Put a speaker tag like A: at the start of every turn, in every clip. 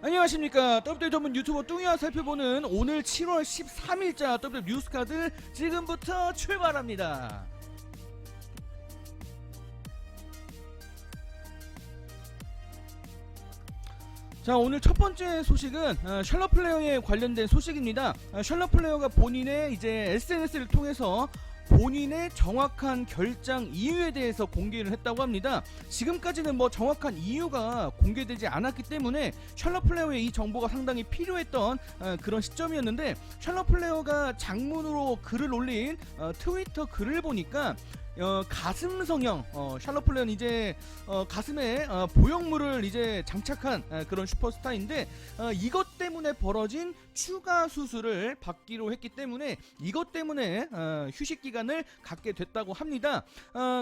A: 안녕하십니까. WWE 전문 유튜버 뚱이와 살펴보는 오늘 7월 13일자 WWE 뉴스카드 지금부터 출발합니다. 자, 오늘 첫 번째 소식은 샬럿 플레어에 관련된 소식입니다. 샬럿 플레어가 본인의 이제 SNS를 통해서 본인의 정확한 결장 이유에 대해서 공개를 했다고 합니다. 지금까지는 뭐 정확한 이유가 공개되지 않았기 때문에 샬럿 플레어의 이 정보가 상당히 필요했던 그런 시점이었는데, 샬럿 플레어가 장문으로 글을 올린 트위터 글을 보니까 가슴 성형, 샬럿 플레어는 이제 가슴에 보형물을 이제 장착한 그런 슈퍼스타인데, 이것 때문에 벌어진 추가 수술을 받기로 했기 때문에 이것 때문에 휴식 기간을 갖게 됐다고 합니다.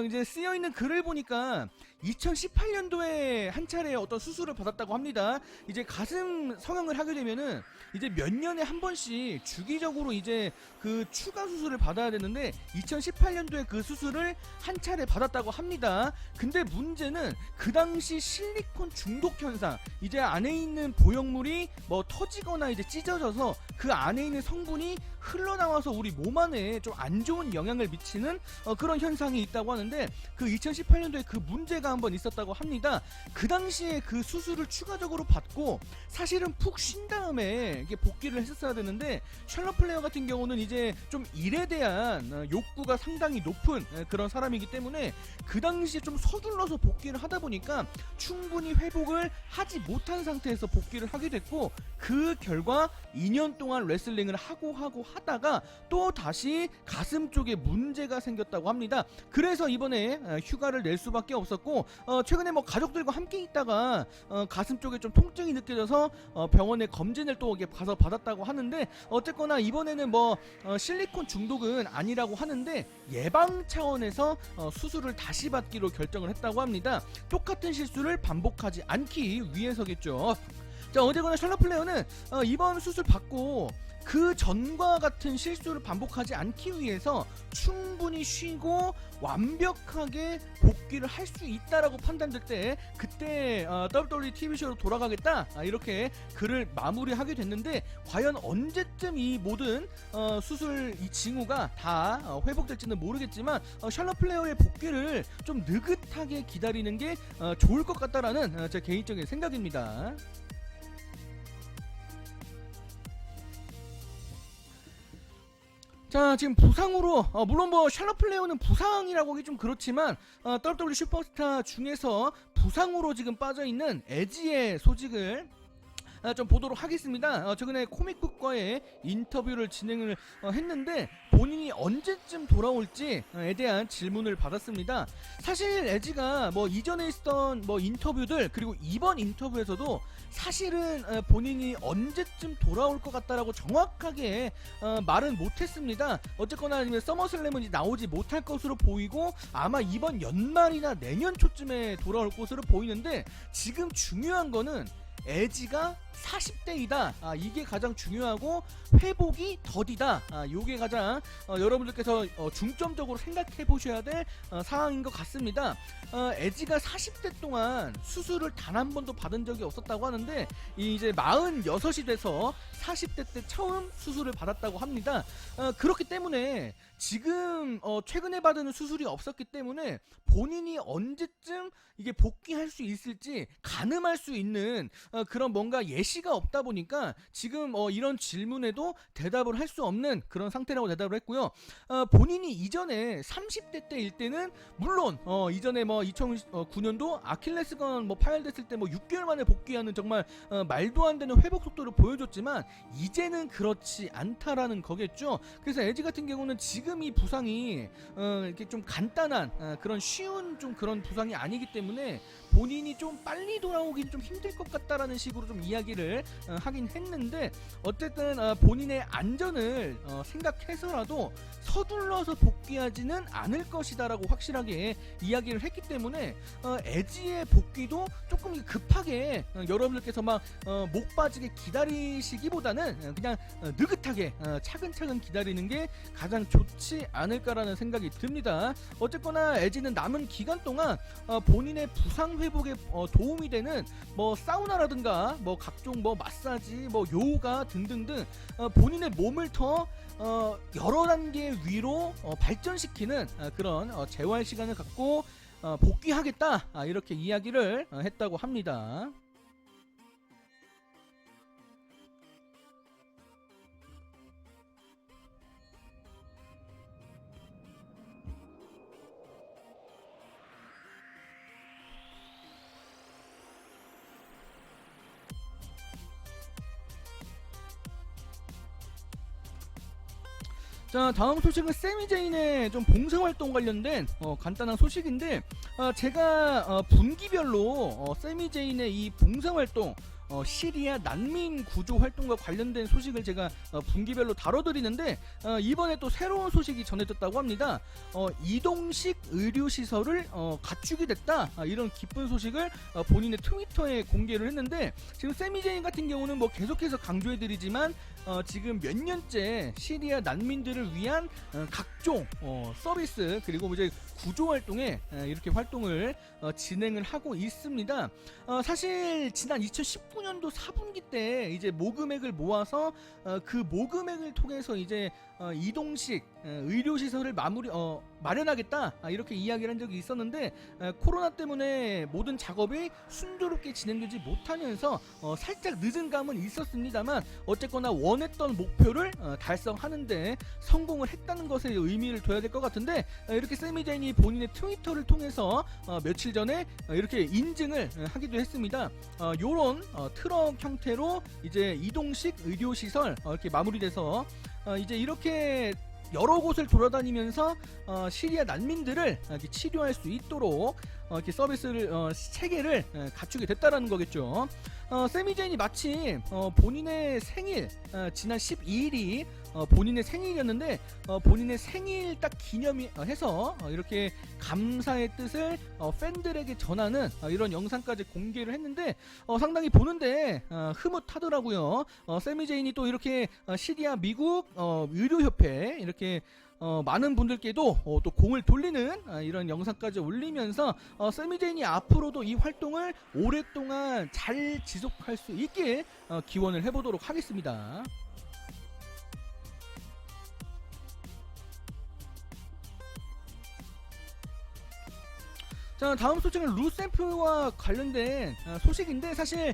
A: 이제 쓰여 있는 글을 보니까 2018년도에 한 차례 어떤 수술을 받았다고 합니다. 이제 가슴 성형을 하게 되면은 이제 몇 년에 한 번씩 주기적으로 이제 그 추가 수술을 받아야 되는데, 2018년도에 그 수술을 한 차례 받았다고 합니다. 근데 문제는 그 당시 실리콘 중독 현상, 이제 안에 있는 보형물이 뭐 터지거나 이제 찢어져서 그 안에 있는 성분이 흘러나와서 우리 몸 안에 좀 안 좋은 영향을 미치는 그런 현상이 있다고 하는데, 그 2018년도에 그 문제가 한번 있었다고 합니다. 그 당시에 그 수술을 추가적으로 받고 사실은 푹 쉰 다음에 이게 복귀를 했었어야 되는데, 샬럿 플레어 같은 경우는 이제 좀 일에 대한 욕구가 상당히 높은 그런 사람이기 때문에 그 당시에 좀 서둘러서 복귀를 하다 보니까 충분히 회복을 하지 못한 상태에서 복귀를 하게 됐고, 그 결과 2년 동안 레슬링을 하고 하다가 또 다시 가슴 쪽에 문제가 생겼다고 합니다. 그래서 이번에 휴가를 낼 수밖에 없었고, 최근에 뭐 가족들과 함께 있다가 가슴 쪽에 좀 통증이 느껴져서 병원에 검진을 또 가서 받았다고 하는데, 어쨌거나 이번에는 뭐 실리콘 중독은 아니라고 하는데 예방 차원에서 수술을 다시 받기로 결정을 했다고 합니다. 똑같은 실수를 반복하지 않기 위해서겠죠. 자, 어쨌거나 샬럿 플레어는 이번 수술 받고 그 전과 같은 실수를 반복하지 않기 위해서 충분히 쉬고 완벽하게 복귀를 할 수 있다라고 판단될 때 그때 WWE TV쇼로 돌아가겠다, 이렇게 글을 마무리하게 됐는데, 과연 언제쯤 이 모든 수술 이 징후가 다 회복될지는 모르겠지만 샬럿 플레어의 복귀를 좀 느긋하게 기다리는 게 좋을 것 같다라는 제 개인적인 생각입니다. 자, 지금 부상으로 물론 뭐 샬럿 플레어는 부상이라고 하기 좀 그렇지만 WWE 슈퍼스타 중에서 부상으로 지금 빠져있는 에지의 소식을 좀 보도록 하겠습니다. 최근에 코믹북과의 인터뷰를 진행을 했는데, 본인이 언제쯤 돌아올지에 대한 질문을 받았습니다. 사실 에지가 뭐 이전에 있었던 뭐 인터뷰들, 그리고 이번 인터뷰에서도 사실은 본인이 언제쯤 돌아올 것 같다라고 정확하게 말은 못했습니다. 어쨌거나 서머슬램은 이제 나오지 못할 것으로 보이고, 아마 이번 연말이나 내년 초쯤에 돌아올 것으로 보이는데, 지금 중요한 거는 에지가 40대이다. 이게 가장 중요하고 회복이 더디다. 요게 가장 여러분들께서 중점적으로 생각해 보셔야 될 상황인 것 같습니다. 에지가 40대 동안 수술을 단 한 번도 받은 적이 없었다고 하는데, 이제 46이 돼서 40대 때 처음 수술을 받았다고 합니다. 그렇기 때문에 지금 최근에 받은 수술이 없었기 때문에 본인이 언제쯤 이게 복귀할 수 있을지 가늠할 수 있는 그런 뭔가 예시가 없다 보니까 지금 이런 질문에도 대답을 할 수 없는 그런 상태라고 대답을 했고요. 본인이 이전에 30대 때일 때는 물론 이전에 뭐 2009년도 아킬레스건 뭐 파열됐을 때 뭐 6개월 만에 복귀하는 정말 말도 안 되는 회복 속도를 보여줬지만, 이제는 그렇지 않다라는 거겠죠. 그래서 에지 같은 경우는 지금 이 부상이 이렇게 좀 간단한 그런 쉬운 좀 그런 부상이 아니기 때문에 본인이 좀 빨리 돌아오긴 좀 힘들 것 같다라는 식으로 좀 이야기를 하긴 했는데, 어쨌든 본인의 안전을 생각해서라도 서둘러서 복귀하지는 않을 것이다라고 확실하게 이야기를 했기 때문에 에지의 복귀도 조금 급하게 여러분들께서 막 목 빠지게 기다리시기보다는 그냥 느긋하게 차근차근 기다리는 게 가장 좋지 않을까라는 생각이 듭니다. 어쨌거나 에지는 남은 기간 동안 본인의 부상 회복에 도움이 되는 뭐 사우나라든지 스파라든가 뭐 각종 뭐 마사지, 뭐 요가 등등등 본인의 몸을 더 여러 단계 위로 발전시키는 그런 재활 시간을 갖고 복귀하겠다, 이렇게 이야기를 했다고 합니다. 자, 다음 소식은 세미제인의 좀 봉사활동 관련된 간단한 소식인데, 제가 분기별로 세미제인의 이 봉사활동, 시리아 난민 구조 활동과 관련된 소식을 제가 분기별로 다뤄드리는데, 이번에 또 새로운 소식이 전해졌다고 합니다. 이동식 의료시설을 갖추게 됐다, 이런 기쁜 소식을 본인의 트위터에 공개를 했는데, 지금 세미제인 같은 경우는 뭐 계속해서 강조해드리지만 지금 몇 년째 시리아 난민들을 위한 각종 서비스, 그리고 이제 구조 활동에 이렇게 활동을 진행을 하고 있습니다. 사실 지난 2019년도 4분기 때 이제 모금액을 모아서 그 모금액을 통해서 이제 이동식 의료시설을 마련하겠다, 이렇게 이야기를 한 적이 있었는데, 코로나 때문에 모든 작업이 순조롭게 진행되지 못하면서 살짝 늦은 감은 있었습니다만, 어쨌거나 원했던 목표를 달성하는데 성공을 했다는 것에 의미를 둬야 될 것 같은데, 이렇게 세미제인이 본인의 트위터를 통해서 며칠 전에 이렇게 인증을 하기도 했습니다. 요런 트럭 형태로 이제 이동식 의료시설 이렇게 마무리돼서 이제 이렇게 여러 곳을 돌아다니면서 시리아 난민들을 이렇게 치료할 수 있도록 이렇게 서비스를 체계를 갖추게 됐다라는 거겠죠. 세미제인이 마침 본인의 생일, 지난 12일이 본인의 생일이었는데, 본인의 생일 딱 기념이 해서 이렇게 감사의 뜻을 팬들에게 전하는 이런 영상까지 공개를 했는데, 상당히 보는데 흐뭇하더라고요. 세미제인이 또 이렇게 시리아 미국 의료협회 이렇게 많은 분들께도 또 공을 돌리는 이런 영상까지 올리면서 세미제인이 앞으로도 이 활동을 오랫동안 잘 지속할 수 있게 기원을 해보도록 하겠습니다. 자, 다음 소식은 루세프와 관련된 소식인데, 사실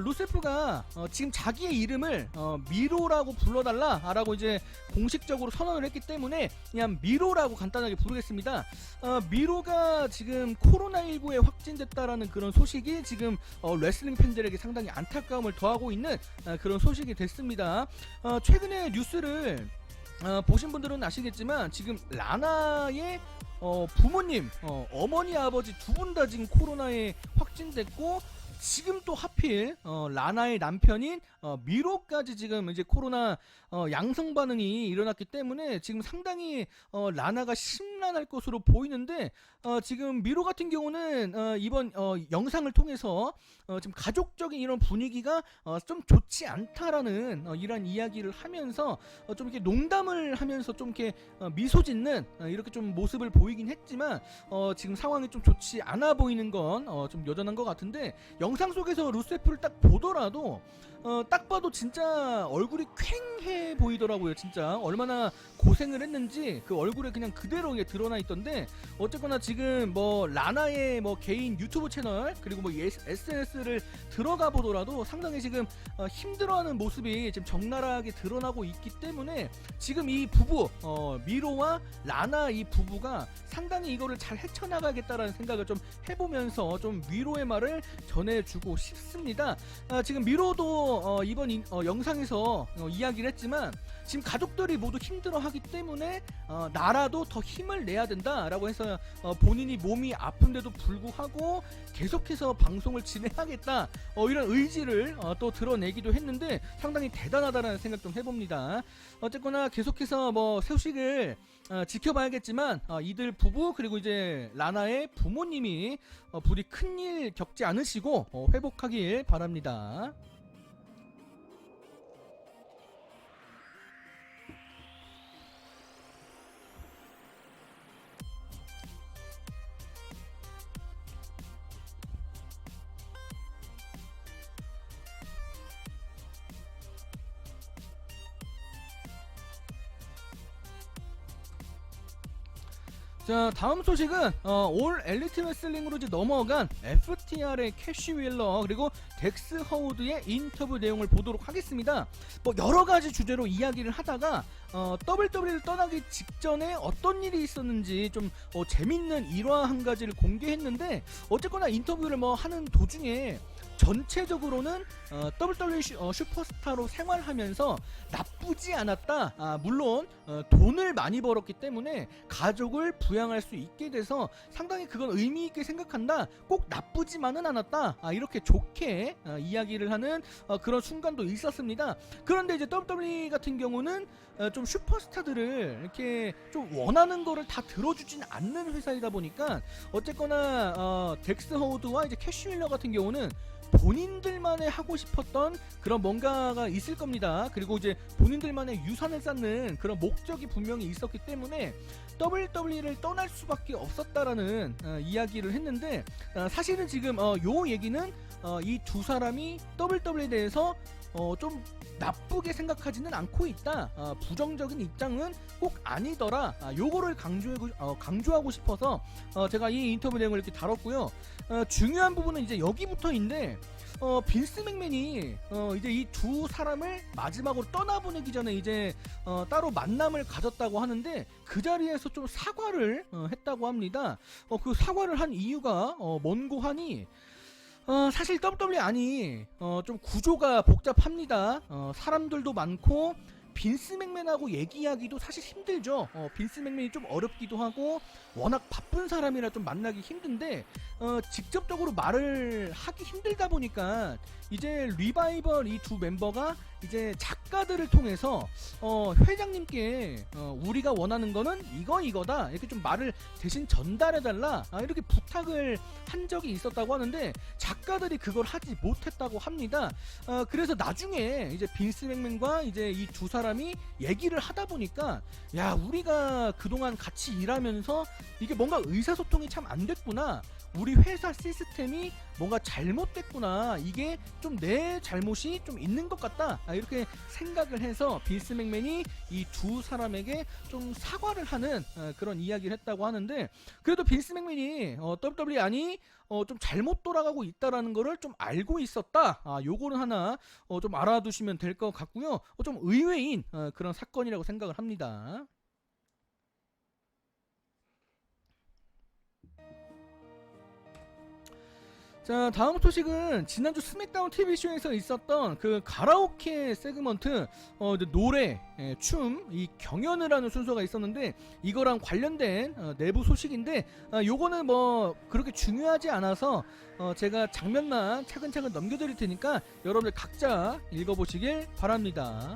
A: 루세프가 지금 자기의 이름을 미로라고 불러달라라고 이제 공식적으로 선언을 했기 때문에 그냥 미로라고 간단하게 부르겠습니다. 미로가 지금 코로나19에 확진됐다라는 그런 소식이 지금 레슬링 팬들에게 상당히 안타까움을 더하고 있는 그런 소식이 됐습니다. 최근에 뉴스를 보신 분들은 아시겠지만, 지금 라나의 부모님, 어머니, 아버지 두 분 다 지금 코로나에 확진됐고, 지금 또 하필 라나의 남편인 미로까지 지금 이제 코로나 양성 반응이 일어났기 때문에 지금 상당히 라나가 심란할 것으로 보이는데, 지금 미로 같은 경우는 이번 영상을 통해서 지금 가족적인 이런 분위기가 좀 좋지 않다라는 이런 이야기를 하면서 좀 이렇게 농담을 하면서 좀 이렇게 미소 짓는 이렇게 좀 모습을 보이긴 했지만, 지금 상황이 좀 좋지 않아 보이는 건 좀 여전한 것 같은데, 영상 속에서 루세프를 딱 보더라도 딱 봐도 진짜 얼굴이 퀭해 보이더라고요. 진짜 얼마나 고생을 했는지 그 얼굴에 그냥 그대로 드러나 있던데, 어쨌거나 지금 뭐 라나의 뭐 개인 유튜브 채널, 그리고 뭐 SNS를 들어가 보더라도 상당히 지금 힘들어하는 모습이 지금 적나라하게 드러나고 있기 때문에, 지금 이 부부 미로와 라나 이 부부가 상당히 이거를 잘 헤쳐나가겠다라는 생각을 좀 해보면서 좀 위로의 말을 전해주고 싶습니다. 지금 미로도 이번 영상에서 이야기를 했지만, 지금 가족들이 모두 힘들어하기 때문에 나라도 더 힘을 내야 된다라고 해서 본인이 몸이 아픈데도 불구하고 계속해서 방송을 진행하겠다, 이런 의지를 또 드러내기도 했는데, 상당히 대단하다라는 생각 좀 해봅니다. 어쨌거나 계속해서 뭐 소식을 지켜봐야겠지만, 이들 부부 그리고 이제 라나의 부모님이 부디 큰일 겪지 않으시고 회복하길 바랍니다. 자, 다음 소식은 올 엘리트 레슬링으로 이제 넘어간 FTR의 캐시 윌러 그리고 덱스 허우드의 인터뷰 내용을 보도록 하겠습니다. 뭐 여러 가지 주제로 이야기를 하다가 WWE를 떠나기 직전에 어떤 일이 있었는지 좀 재밌는 일화 한 가지를 공개했는데, 어쨌거나 인터뷰를 뭐 하는 도중에 전체적으로는 WWE 슈퍼스타로 생활하면서 나쁘지 않았다. 물론 돈을 많이 벌었기 때문에 가족을 부양할 수 있게 돼서 상당히 그건 의미 있게 생각한다. 꼭 나쁘지만은 않았다. 이렇게 좋게 이야기를 하는 그런 순간도 있었습니다. 그런데 이제 WWE 같은 경우는 좀 슈퍼스타들을 이렇게 좀 원하는 거를 다 들어주진 않는 회사이다 보니까, 어쨌거나 덱스 허우드와 이제 캐시 윌러 같은 경우는 본인들만의 하고 싶었던 그런 뭔가가 있을 겁니다. 그리고 이제 본인들만의 유산을 쌓는 그런 목적이 분명히 있었기 때문에 WWE를 떠날 수밖에 없었다라는 이야기를 했는데, 사실은 지금 요 얘기는 이 두 사람이 WWE에 대해서 좀 나쁘게 생각하지는 않고 있다. 부정적인 입장은 꼭 아니더라. 요거를 강조하고 싶어서 제가 이 인터뷰 내용을 이렇게 다뤘고요. 중요한 부분은 이제 여기부터인데, 빈스 맥맨이 이제 이 두 사람을 마지막으로 떠나보내기 전에 이제 따로 만남을 가졌다고 하는데, 그 자리에서 좀 사과를 했다고 합니다. 그 사과를 한 이유가 뭔고 하니, 사실 WWE 안이 좀 구조가 복잡합니다. 사람들도 많고 빈스 맥맨하고 얘기하기도 사실 힘들죠. 빈스 맥맨이 좀 어렵기도 하고 워낙 바쁜 사람이라 좀 만나기 힘든데, 직접적으로 말을 하기 힘들다 보니까 이제 리바이벌 이 두 멤버가 이제 작가들을 통해서 회장님께 우리가 원하는 거는 이거다 이렇게 좀 말을 대신 전달해달라 이렇게 부탁을 한 적이 있었다고 하는데, 작가들이 그걸 하지 못했다고 합니다. 그래서 나중에 이제 빈스 맥맨과 이제 이 두 사람이 얘기를 하다 보니까, 야, 우리가 그동안 같이 일하면서 이게 뭔가 의사소통이 참 안 됐구나, 우리 회사 시스템이 뭔가 잘못됐구나, 이게 좀 내 잘못이 좀 있는 것 같다 이렇게 생각을 해서 빈스 맥맨이 이 두 사람에게 좀 사과를 하는 그런 이야기를 했다고 하는데, 그래도 빈스 맥맨이 WWE 안이 좀 잘못 돌아가고 있다라는 거를 좀 알고 있었다. 요거는 하나 좀 알아두시면 될 것 같고요. 좀 의외인 그런 사건이라고 생각을 합니다. 자, 다음 소식은 지난주 스맥다운 TV쇼에서 있었던 그 가라오케 세그먼트, 노래, 춤, 이 경연을 하는 순서가 있었는데, 이거랑 관련된 내부 소식인데, 요거는 뭐 그렇게 중요하지 않아서 제가 장면만 차근차근 넘겨드릴 테니까 여러분들 각자 읽어보시길 바랍니다.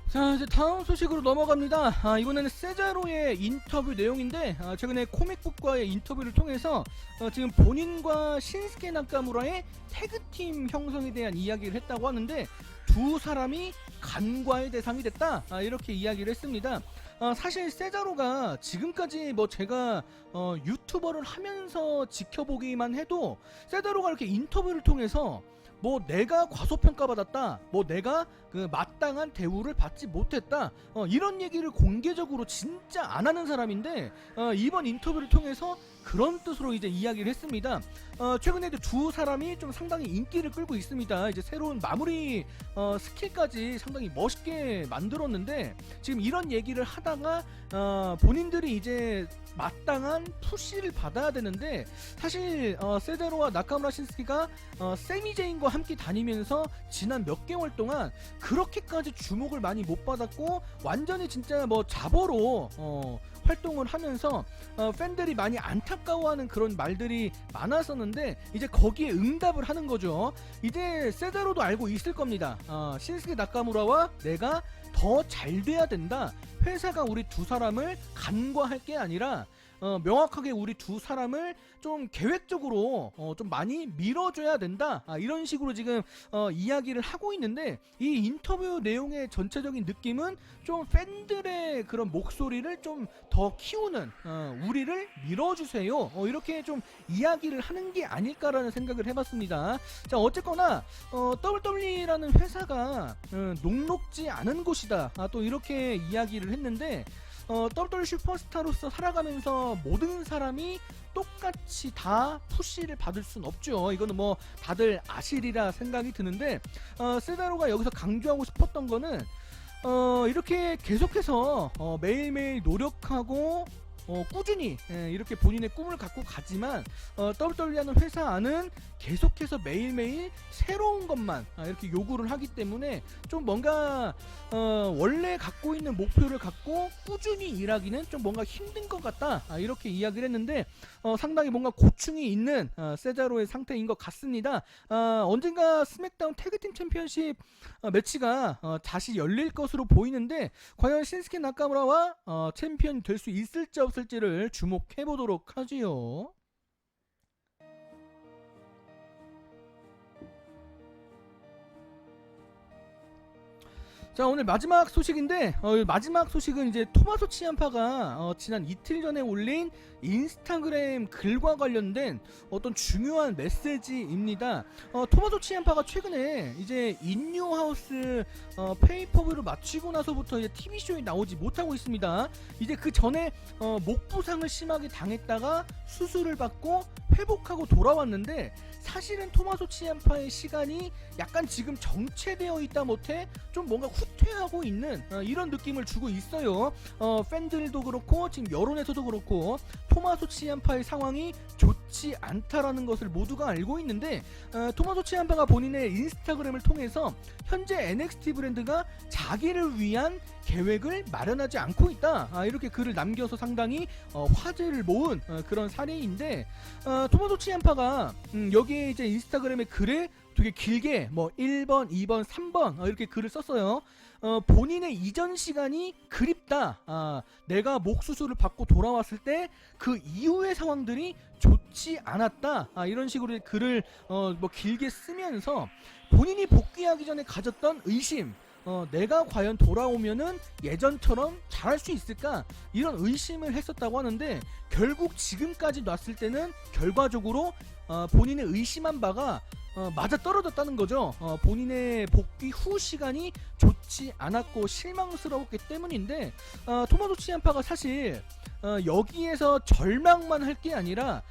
A: 자, 이제 다음 소식으로 넘어갑니다. 이번에는 세자로의 인터뷰 내용인데, 최근에 코믹북과의 인터뷰를 통해서 지금 본인과 신스케 나카무라의 태그팀 형성에 대한 이야기를 했다고 하는데, 두 사람이 간과의 대상이 됐다 이렇게 이야기를 했습니다. 사실 세자로가 지금까지 뭐 제가 유튜버를 하면서 지켜보기만 해도 세자로가 이렇게 인터뷰를 통해서 뭐 내가 과소평가받았다, 뭐 내가 그 마땅한 대우를 받지 못했다, 이런 얘기를 공개적으로 진짜 안 하는 사람인데 이번 인터뷰를 통해서 그런 뜻으로 이제 이야기를 했습니다. 최근에 두 사람이 좀 상당히 인기를 끌고 있습니다. 이제 새로운 마무리 스킬까지 상당히 멋있게 만들었는데 지금 이런 얘기를 하다가 본인들이 이제 마땅한 푸시를 받아야 되는데 사실 세자로와 나카무라 신스키가 세미제인과 함께 다니면서 지난 몇 개월 동안 그렇게까지 주목을 많이 못 받았고 완전히 진짜 뭐 자보로 활동을 하면서 팬들이 많이 안타까워하는 그런 말들이 많았었는데 이제 거기에 응답을 하는 거죠. 이제 세자로도 알고 있을 겁니다. 신스케 나카무라와 내가 더 잘 돼야 된다. 회사가 우리 두 사람을 간과할 게 아니라 명확하게 우리 두 사람을 좀 계획적으로 좀 많이 밀어줘야 된다, 이런 식으로 지금 이야기를 하고 있는데 이 인터뷰 내용의 전체적인 느낌은 좀 팬들의 그런 목소리를 좀 더 키우는, 우리를 밀어주세요, 이렇게 좀 이야기를 하는 게 아닐까라는 생각을 해봤습니다. 자, 어쨌거나 WWE라는 회사가 녹록지 않은 곳이다, 또 이렇게 이야기를 했는데 WWE 슈퍼스타로서 살아가면서 모든 사람이 똑같이 다 푸시를 받을 순 없죠. 이거는 뭐 다들 아시리라 생각이 드는데 세자로가 여기서 강조하고 싶었던 거는 이렇게 계속해서 매일매일 노력하고 꾸준히 이렇게 본인의 꿈을 갖고 가지만 WWE라는 회사 안은 계속해서 매일매일 새로운 것만 이렇게 요구를 하기 때문에 좀 뭔가 원래 갖고 있는 목표를 갖고 꾸준히 일하기는 좀 뭔가 힘든 것 같다, 이렇게 이야기를 했는데 상당히 뭔가 고충이 있는 세자로의 상태인 것 같습니다. 언젠가 스맥다운 태그팀 챔피언십 매치가 다시 열릴 것으로 보이는데 과연 신스케 나카무라와 챔피언이 될 수 있을지 없을지를 주목해 보도록 하지요. 자, 오늘 마지막 소식인데 마지막 소식은 이제 토마소 치암파가 지난 이틀 전에 올린 인스타그램 글과 관련된 어떤 중요한 메시지입니다. 토마소 치암파가 최근에 이제 인뉴하우스 페이퍼뷰를 마치고 나서부터 이제 TV쇼에 나오지 못하고 있습니다. 이제 그 전에 목 부상을 심하게 당했다가 수술을 받고 회복하고 돌아왔는데 사실은 토마소 치암파의 시간이 약간 지금 정체되어 있다 못해 좀 뭔가 후퇴하고 있는 이런 느낌을 주고 있어요. 팬들도 그렇고 지금 여론에서도 그렇고 토마소 치암파의 상황이 좋지 않다라는 것을 모두가 알고 있는데 토마소 치암파가 본인의 인스타그램을 통해서 현재 NXT 브랜드가 자기를 위한 계획을 마련하지 않고 있다, 이렇게 글을 남겨서 상당히 화제를 모은 그런 사례인데 토마소 치암파가 여기에 이제 인스타그램의 글에 되게 길게 뭐 1번, 2번, 3번 이렇게 글을 썼어요. 본인의 이전 시간이 그립다, 내가 목 수술을 받고 돌아왔을 때 그 이후의 상황들이 좋지 않았다, 이런 식으로 글을 뭐 길게 쓰면서 본인이 복귀하기 전에 가졌던 의심, 내가 과연 돌아오면은 예전처럼 잘할 수 있을까, 이런 의심을 했었다고 하는데 결국 지금까지 놨을 때는 결과적으로 본인의 의심한 바가 맞아 떨어졌다는 거죠. 본인의 복귀 후 시간이 좋지 않았고 실망스러웠기 때문인데 토마토 치암파가 사실 여기에서 절망만 할 게 아니라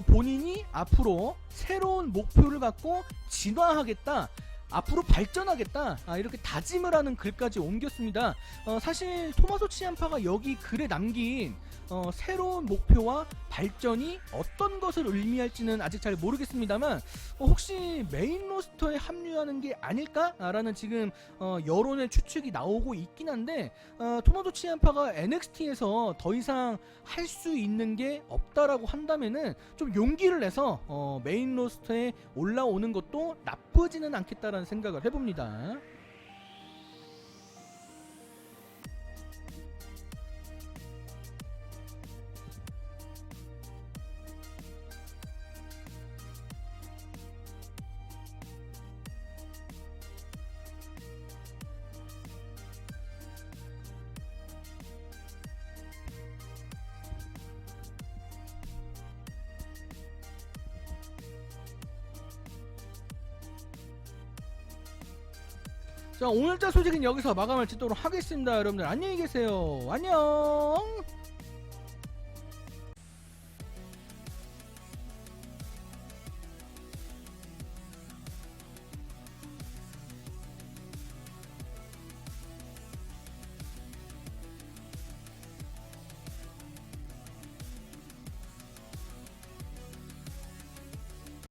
A: 본인이 앞으로 새로운 목표를 갖고 진화하겠다, 앞으로 발전하겠다, 이렇게 다짐을 하는 글까지 옮겼습니다. 사실 토마소 치암파가 여기 글에 남긴 새로운 목표와 발전이 어떤 것을 의미할지는 아직 잘 모르겠습니다만 혹시 메인 로스터에 합류하는 게 아닐까라는 지금 여론의 추측이 나오고 있긴 한데 토마토 치암파가 NXT에서 더 이상 할 수 있는 게 없다라고 한다면은 좀 용기를 내서 메인 로스터에 올라오는 것도 나쁘지는 않겠다라는 생각을 해봅니다. 자, 오늘자 소식은 여기서 마감을 짓도록 하겠습니다. 여러분들 안녕히 계세요. 안녕.